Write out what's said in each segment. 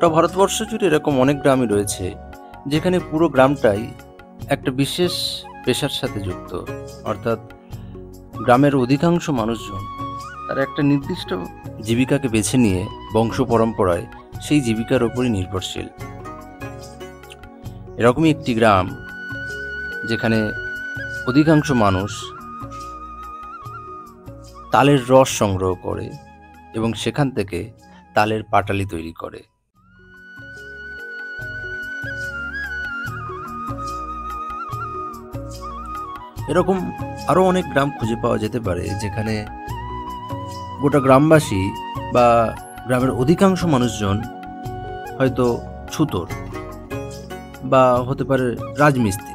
গোটা ভারতবর্ষ জুড়ে এরকম অনেক গ্রামই রয়েছে যেখানে পুরো গ্রামটাই একটা বিশেষ পেশার সাথে যুক্ত। অর্থাৎ গ্রামের অধিকাংশ মানুষজন তারা একটা নির্দিষ্ট জীবিকাকে বেছে নিয়ে বংশ পরম্পরায় সেই জীবিকার ওপরই নির্ভরশীল। এরকমই একটি গ্রাম যেখানে অধিকাংশ মানুষ তালের রস সংগ্রহ করে এবং সেখান থেকে তালের পাটালি তৈরি করে। এরকম আরও অনেক গ্রাম খুঁজে পাওয়া যেতে পারে যেখানে গোটা গ্রামবাসী বা গ্রামের অধিকাংশ মানুষজন হয়তো ছুতোর বা হতে পারে রাজমিস্ত্রি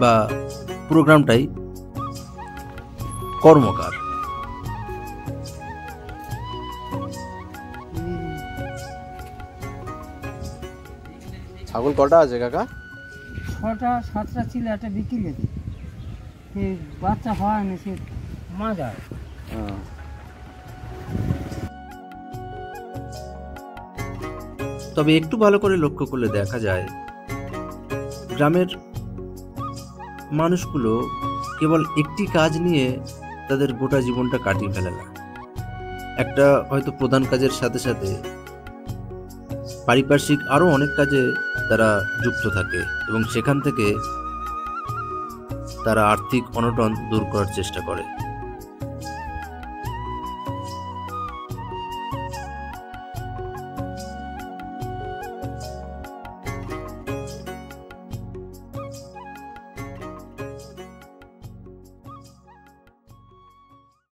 বা পুরো গ্রামটাই কর্মকার। ছাগল কটা আছে কাকা? 6টা 7টা ছিল, একটা বিক্রি গেছে, সে বাচ্চা হয়নি, সে মা যায়। তবে একটু ভালো করে লক্ষ্য করলে দেখা যায় গ্রামের মানুষগুলো কেবল একটি কাজ নিয়ে তাদের গোটা জীবনটা কাটিয়ে ফেলে না। একটা হয়তো প্রধান কাজের সাথে সাথে পারিপার্শ্বিক আরও অনেক কাজে তারা যুক্ত থাকে এবং সেখান থেকে তারা আর্থিক অনটন দূর করার চেষ্টা করে।